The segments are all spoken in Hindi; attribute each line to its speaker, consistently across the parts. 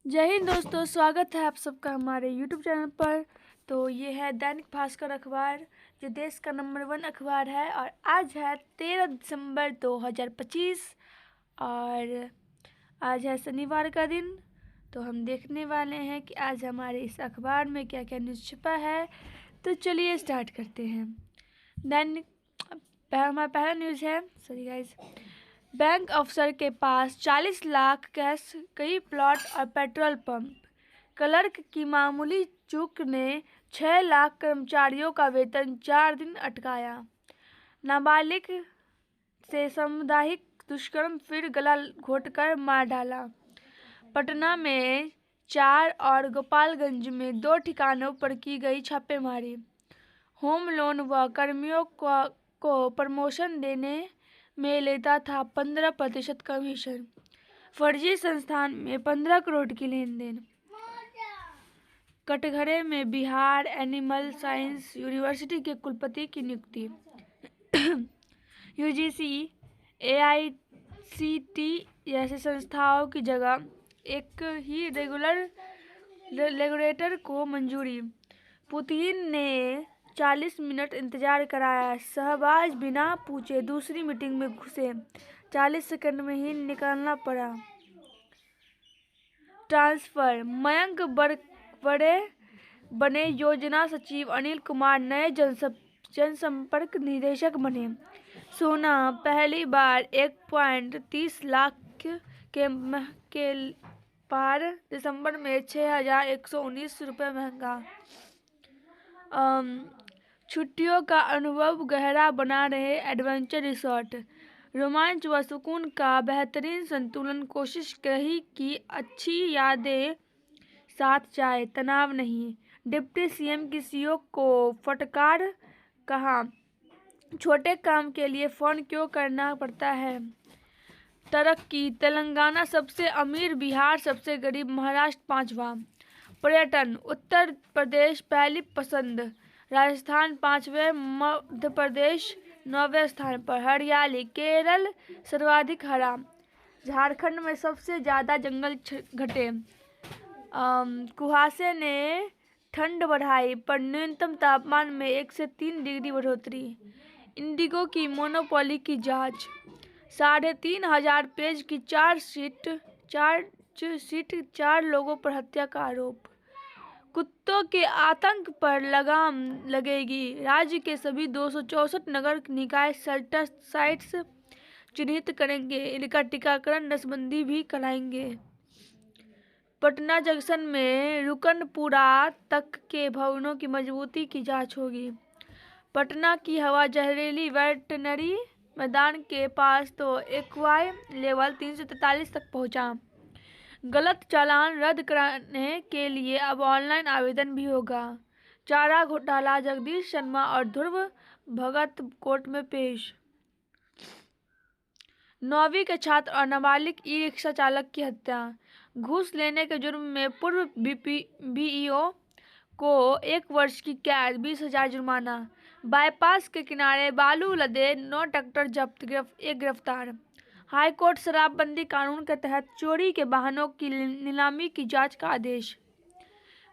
Speaker 1: जय हिंद दोस्तों, स्वागत है आप सबका हमारे YouTube चैनल पर। तो ये है दैनिक भास्कर अखबार, जो देश का नंबर 1 अखबार है। और आज है 13 दिसंबर 2025 और आज है शनिवार का दिन। तो हम देखने वाले हैं कि आज हमारे इस अखबार में क्या क्या न्यूज़ छपा है। तो चलिए स्टार्ट करते हैं। दैनिक हमारा पहला न्यूज़ है, सॉरी गाइज। बैंक अफसर के पास 40 लाख कैश, कई प्लॉट और पेट्रोल पंप। क्लर्क की मामूली चूक ने 6 लाख कर्मचारियों का वेतन 4 दिन अटकाया। नाबालिग से सामुदायिक दुष्कर्म, फिर गला घोंटकर मार डाला। पटना में 4 और गोपालगंज में 2 ठिकानों पर की गई छापेमारी। होम लोन व कर्मियों को प्रमोशन देने में लेता था 15% कमीशन। फर्जी संस्थान में 15 करोड़ की लेन देन। कटघरे में बिहार एनिमल साइंस यूनिवर्सिटी के कुलपति की नियुक्ति। यूजीसी, एआईसीटी जैसी संस्थाओं की जगह एक ही रेगुलेटर को मंजूरी। पुतिन ने 40 मिनट इंतजार कराया, शहबाज बिना पूछे दूसरी मीटिंग में घुसे, 40 सेकंड में ही निकलना पड़ा। ट्रांसफर, मयंक बड़े बने योजना सचिव, अनिल कुमार नए जनसंपर्क निदेशक बने। सोना पहली बार 1.30 लाख के पार, दिसंबर में 6,119 रुपये महंगा। छुट्टियों का अनुभव गहरा बना रहे एडवेंचर रिसोर्ट। रोमांच व सुकून का बेहतरीन संतुलन, कोशिश कही कि अच्छी यादें साथ जाए, तनाव नहीं। डिप्टी सीएम की सीओ को फटकार, कहा छोटे काम के लिए फोन क्यों करना पड़ता है। तरक्की, तेलंगाना सबसे अमीर, बिहार सबसे गरीब, महाराष्ट्र 5वां। पर्यटन, उत्तर प्रदेश पहली पसंद, राजस्थान 5वें, मध्य प्रदेश 9वें स्थान पर। हरियाली, केरल सर्वाधिक हरा, झारखंड में सबसे ज़्यादा जंगल घटे। कुहासे ने ठंड बढ़ाई, पर न्यूनतम तापमान में 1 से 3 डिग्री बढ़ोतरी। इंडिगो की मोनोपोली की जांच। 3,500 पेज की चार्जशीट, 4 लोगों पर हत्या का आरोप। कुत्तों के आतंक पर लगाम लगेगी, राज्य के सभी 264 नगर निकाय शेल्टर साइट्स चिन्हित करेंगे, इनका टीकाकरण नसबंदी भी कराएंगे। पटना जंक्शन में रुकनपुरा तक के भवनों की मजबूती की जांच होगी। पटना की हवा जहरीली, वेटरनरी मैदान के पास तो एक्वाई लेवल 343 तक पहुंचा। गलत चालान रद्द कराने के लिए अब ऑनलाइन आवेदन भी होगा। चारा घोटाला, जगदीश शर्मा और ध्रुव भगत कोर्ट में पेश। 9वीं के छात्र और नाबालिग ई रिक्शा चालक की हत्या। घूस लेने के जुर्म में पूर्व बीईओ को 1 वर्ष की कैद, 20,000 जुर्माना। बाईपास के किनारे बालू लदे 9 ट्रैक्टर जब्त, एक गिरफ्तार। हाईकोर्ट शराबबंदी कानून के तहत चोरी के वाहनों की नीलामी की जांच का आदेश।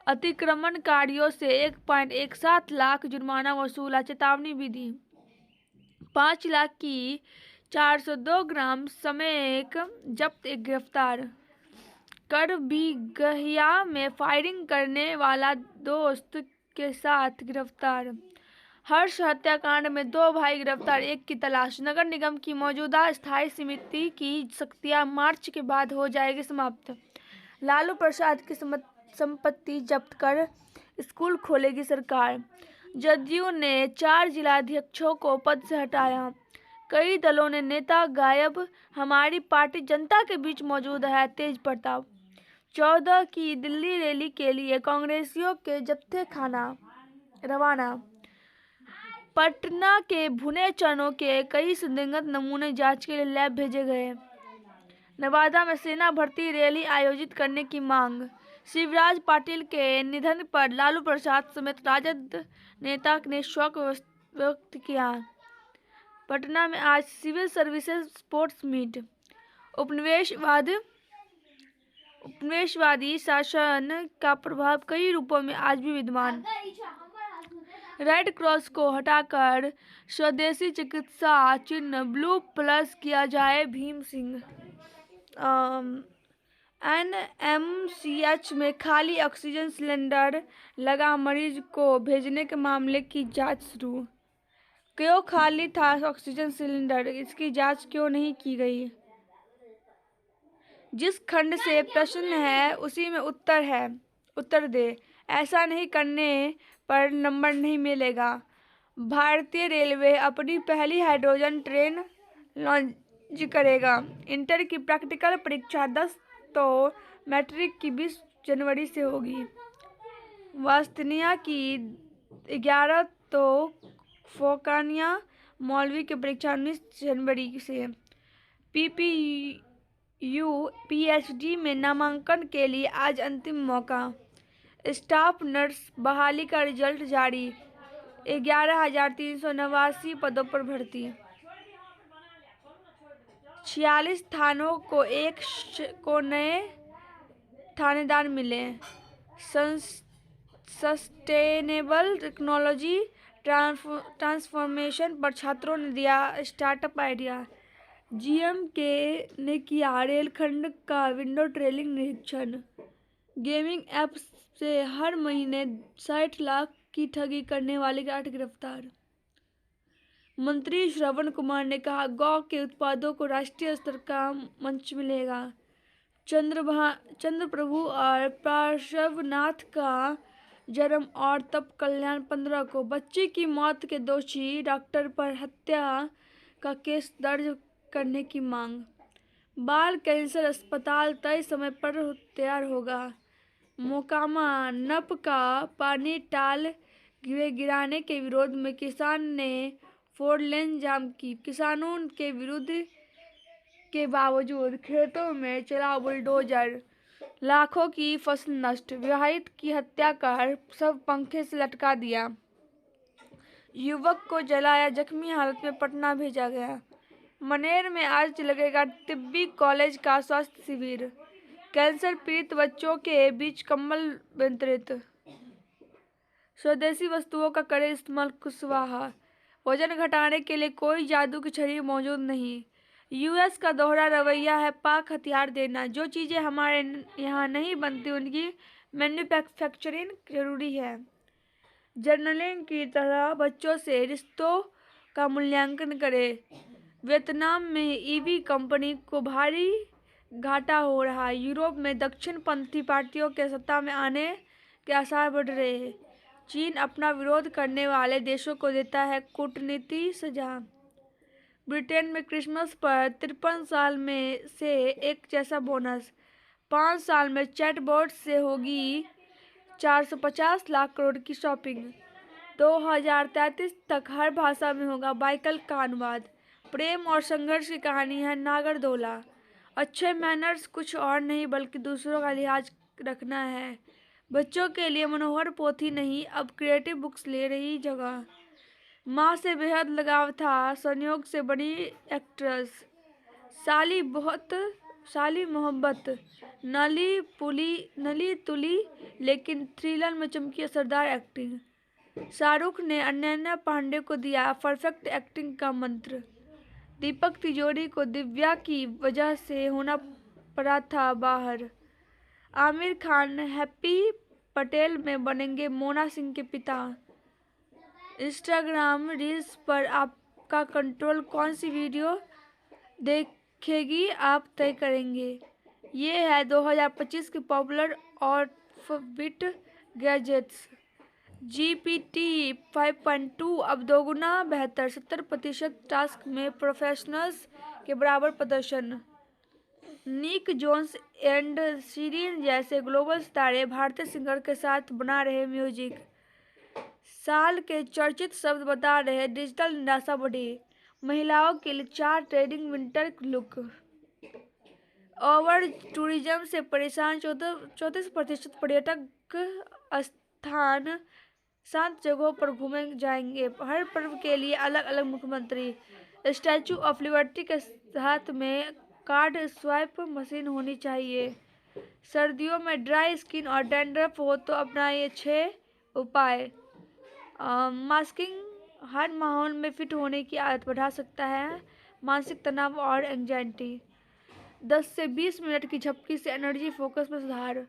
Speaker 1: अतिक्रमणकारियों से 1.17 लाख जुर्माना वसूला, चेतावनी भी दी। 5 लाख की 402 ग्राम स्मैक जब्त, एक गिरफ्तार। करबीघया में फायरिंग करने वाला दोस्त के साथ गिरफ्तार। हर्ष हत्याकांड में 2 भाई गिरफ्तार, एक की तलाश। नगर निगम की मौजूदा स्थायी समिति की शक्तियां मार्च के बाद हो जाएगी समाप्त। लालू प्रसाद की संपत्ति जब्त कर स्कूल खोलेगी सरकार। जदयू ने 4 जिलाध्यक्षों को पद से हटाया। कई दलों ने नेता गायब, हमारी पार्टी जनता के बीच मौजूद है, तेज प्रताप। 14 की दिल्ली रैली के लिए कांग्रेसियों के जत्थे खाना रवाना। पटना के भुने चनों के कई संदिग्ध नमूने जांच के लिए लैब भेजे गए। नवादा में सेना भर्ती रैली आयोजित करने की मांग। शिवराज पाटिल के निधन पर लालू प्रसाद समेत राजद नेता ने शोक व्यक्त किया। पटना में आज सिविल सर्विसेज स्पोर्ट्स मीट। उपनिवेशवाद उपनिवेशवादी शासन का प्रभाव कई रूपों में आज भी विद्यमान। रेड क्रॉस को हटाकर स्वदेशी चिकित्सा चिन्ह ब्लू प्लस किया जाए। भीम सिंह। एनएमसीएच में खाली ऑक्सीजन सिलेंडर लगा मरीज को भेजने के मामले की जांच शुरू। क्यों खाली था ऑक्सीजन सिलेंडर, इसकी जांच क्यों नहीं की गई? जिस खंड से प्रश्न है उसी में उत्तर है, उत्तर दे। ऐसा नहीं करने पर नंबर नहीं मिलेगा। भारतीय रेलवे अपनी पहली हाइड्रोजन ट्रेन लॉन्च करेगा। इंटर की प्रैक्टिकल परीक्षा 10 तो मैट्रिक की 20 जनवरी से होगी। वास्तिनिया की 11 तो फोकानिया मौलवी की परीक्षा 19 जनवरी से। पीएचडी में नामांकन के लिए आज अंतिम मौका। स्टाफ नर्स बहाली का रिजल्ट जारी। 11,389 पदों पर भर्ती। 46 थानों को नए थानेदार मिले। सस्टेनेबल टेक्नोलॉजी ट्रांसफॉर्मेशन पर छात्रों ने दिया स्टार्टअप आइडिया। जीएमके ने किया रेलखंड का विंडो ट्रेलिंग निरीक्षण। गेमिंग ऐप से हर महीने 60 लाख की ठगी करने वाले 8 गिरफ्तार। मंत्री श्रवण कुमार ने कहा, गौ के उत्पादों को राष्ट्रीय स्तर का मंच मिलेगा। चंद्र प्रभु और पार्श्वनाथ का जन्म और तप कल्याण 15 को। बच्चे की मौत के दोषी डॉक्टर पर हत्या का केस दर्ज करने की मांग। बाल कैंसर अस्पताल तय समय पर तैयार होगा। मोकामा नप का पानी टाल गिराने के विरोध में किसान ने 4 लेन जाम की। किसानों के विरोध के बावजूद खेतों में चला बुलडोजर। लाखों की फसल नष्ट। विवाहित की हत्या कर शव पंखे से लटका दिया। युवक को जलाया, जख्मी हालत में पटना भेजा गया। मनेर में आज लगेगा तिब्बी कॉलेज का स्वास्थ्य शिविर। कैंसर पीड़ित बच्चों के बीच कंबल वितरित। स्वदेशी वस्तुओं का करें इस्तेमाल कुशवाहा। वजन घटाने के लिए कोई जादू की छड़ी मौजूद नहीं। यूएस का दोहरा रवैया है पाक हथियार देना। जो चीज़ें हमारे यहाँ नहीं बनती उनकी मैन्युफैक्चरिंग जरूरी है। जर्नलिंग की तरह बच्चों से रिश्तों का मूल्यांकन करें। वियतनाम में ईवी कंपनी को भारी घाटा हो रहा है। यूरोप में दक्षिणपंथी पार्टियों के सत्ता में आने के आसार बढ़ रहे हैं। चीन अपना विरोध करने वाले देशों को देता है कूटनीति सजा। ब्रिटेन में क्रिसमस पर 53 साल में से एक जैसा बोनस। 5 साल में चैटबॉट से होगी 450 लाख करोड़ की शॉपिंग। 2033 तक हर भाषा में होगा बाइबल का अनुवाद। प्रेम और संघर्ष की कहानी है नागरदोला। अच्छे मैनर्स कुछ और नहीं बल्कि दूसरों का लिहाज रखना है। बच्चों के लिए मनोहर पोथी नहीं, अब क्रिएटिव बुक्स ले रही जगह। माँ से बेहद लगाव था, संयोग से बनी एक्ट्रेस। साली मोहब्बत, नली तुली लेकिन थ्रिलर में चमकी असरदार एक्टिंग। शाहरुख ने अनन्या पांडे को दिया परफेक्ट एक्टिंग का मंत्र। दीपक तिजोरी को दिव्या की वजह से होना पड़ा था बाहर। आमिर खान हैप्पी पटेल में बनेंगे मोना सिंह के पिता। इंस्टाग्राम रील्स पर आपका कंट्रोल कौन सी वीडियो देखेगी आप तय करेंगे। ये है 2025 के पॉपुलर ऑर्बिट गैजेट्स। GPT 5.2 अब दोगुना बेहतर, 70% टास्क में प्रोफेशनल्स के बराबर प्रदर्शन। निक जोन्स एंड शिरीन जैसे ग्लोबल सितारे भारतीय सिंगर के साथ बना रहे म्यूजिक। साल के चर्चित शब्द बता रहे डिजिटल निराशा बढ़ी। महिलाओं के लिए 4 trending winter look. Over tourism से परेशान 34% पर्यटक स्थान शांत जगहों पर घूमे जाएंगे। हर पर्व के लिए अलग अलग मुख्यमंत्री। स्टैचू ऑफ लिबर्टी के साथ में कार्ड स्वाइप मशीन होनी चाहिए। सर्दियों में ड्राई स्किन और डैंड्रफ हो तो अपनाइए 6 उपाय। मास्किंग हर माहौल में फिट होने की आदत बढ़ा सकता है। मानसिक तनाव और एंजाइटी, 10 से 20 मिनट की झपकी से एनर्जी फोकस में सुधार।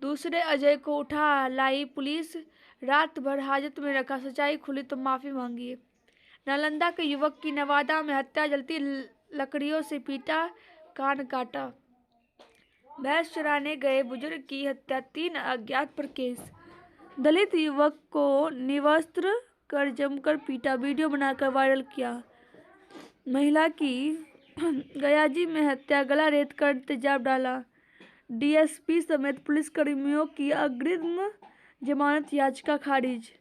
Speaker 1: दूसरे अजय को उठा लाई पुलिस, रात भर हाजत में रखा, सच्चाई खुली तो माफी मांगी। नालंदा के युवक की नवादा में हत्या, जलती लकड़ियों से पीटा, कान काटा। भैंस चराने गए बुजुर्ग की हत्या, 3 अज्ञात पर केस। दलित युवक को निवस्त्र कर जमकर पीटा, वीडियो बनाकर वायरल किया। महिला की गयाजी में हत्या, गला रेत कर तेजाब डाला। डीएसपी समेत पुलिसकर्मियों की अग्रिम जमानत याचिका खारिज।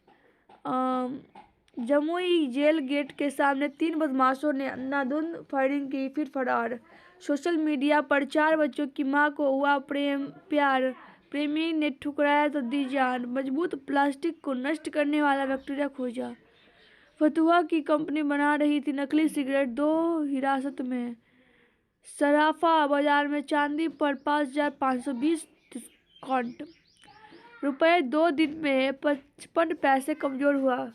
Speaker 1: जमुई जेल गेट के सामने 3 बदमाशों ने अंधाधुंध फायरिंग की, फिर फरार। सोशल मीडिया पर 4 बच्चों की मां को हुआ प्यार, प्रेमी ने ठुकराया तो दी जान। मजबूत प्लास्टिक को नष्ट करने वाला बैक्टीरिया खोजा। फतुहा की कंपनी बना रही थी नकली सिगरेट, 2 हिरासत में। सराफा बाजार में चांदी पर 5,520 डिस्काउंट। रुपये 2 दिन में 55 पैसे कमजोर हुआ।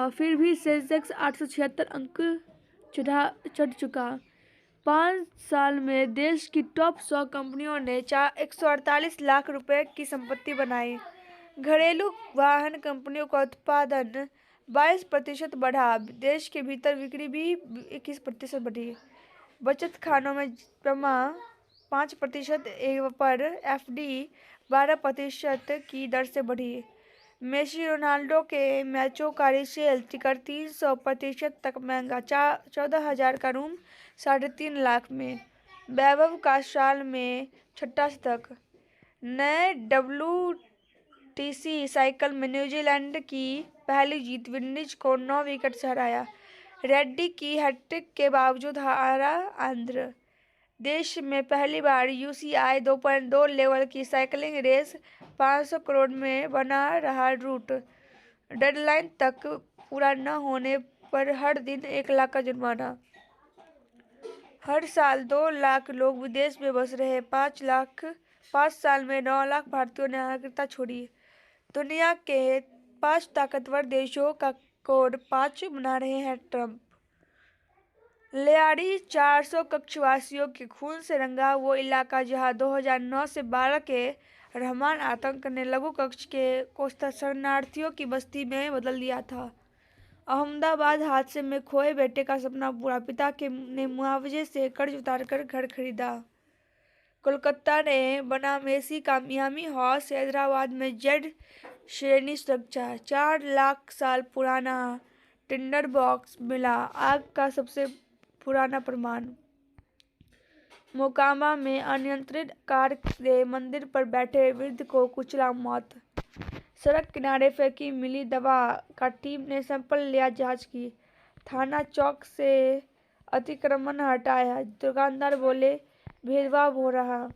Speaker 1: फिर भी सेंसेक्स 876 अंक चढ़ चुका। 5 साल में देश की टॉप 100 कंपनियों ने 148 लाख रुपए की संपत्ति बनाई। घरेलू वाहन कंपनियों का उत्पादन 22% बढ़ा। देश के भीतर बिक्री भी 21% बढ़ी। बचत खानों में जमा 5% पर एफडी 12% की दर से बढ़ी। मेसी रोनाल्डो के मैचों का रीसेल टिकट 300% तक महंगा, 14,000 का रूम 3.5 लाख में। वैभव का साल में 6ठा शतक। नए WTC साइकिल में न्यूजीलैंड की पहली जीत, विंडीज को 9 विकेट से हराया। रेड्डी की हैट्रिक के बावजूद हारा आंध्र। देश में पहली बार UCI 2.2 लेवल की साइकिलिंग रेस, 500 करोड़ में बना रहा रूट। डेडलाइन तक पूरा न होने पर हर दिन 1 लाख का जुर्माना। हर साल 2 लाख लोग विदेश में बस रहे। 5 साल में 9 लाख भारतीयों ने नागरिकता छोड़ी। दुनिया के 5 ताकतवर देशों का कोड 5 बना रहे हैं ट्रंप। लियाड़ी 400 कक्षवासियों के खून से रंगा वो इलाका जहां 2009 से 12 के रहमान आतंक ने लघु कक्ष को शरणार्थियों की बस्ती में बदल दिया था। अहमदाबाद हादसे में खोए बेटे का सपना पूरा, पिता ने मुआवजे से कर्ज उतारकर घर खरीदा। कोलकाता ने बना मेसी का मियामी हाउस, हैदराबाद में जेड श्रेणी सुरक्षा। 4 लाख साल पुराना टिंडर बॉक्स मिला, आग का सबसे पुराना प्रमाण। मोकामा में अनियंत्रित कार से मंदिर पर बैठे वृद्ध को कुचला, मौत। सड़क किनारे फेंकी मिली दवा का टीम ने सैंपल लिया, जांच की। थाना चौक से अतिक्रमण हटाया, दुकानदार बोले भेदभाव हो रहा।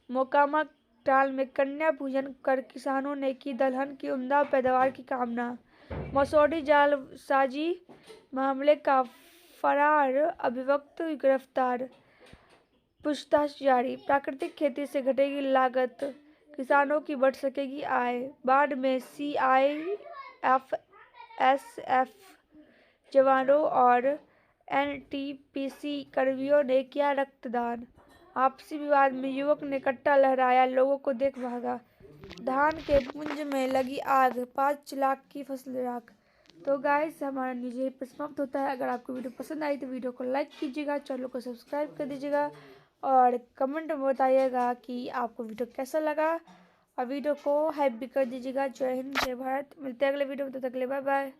Speaker 1: मोकामा टाल में कन्या पूजन कर किसानों ने की दलहन की उम्दा पैदावार की कामना। मसौढ़ी जालसाजी मामले का फरार अभियुक्त गिरफ्तार, पूछताछ जारी। प्राकृतिक खेती से घटेगी लागत, किसानों की बढ़ सकेगी आय। बाढ़ में CIF SF जवानों और NTPC कर्मियों ने किया रक्तदान। आपसी विवाद में युवक ने कट्टा लहराया, लोगों को देख भागा। धान के पुंज में लगी आग, 5 लाख की फसल राख। तो गाइस, हमारा न्यूज़ यहीं पर समाप्त होता है। अगर आपको वीडियो पसंद आई तो वीडियो को लाइक कीजिएगा, चैनल को सब्सक्राइब कर दीजिएगा और कमेंट में बताइएगा कि आपको वीडियो कैसा लगा और वीडियो को हाइप भी कर दीजिएगा। जय हिंद, जय भारत। मिलते हैं अगले वीडियो में, तब तक के लिए बाय बाय।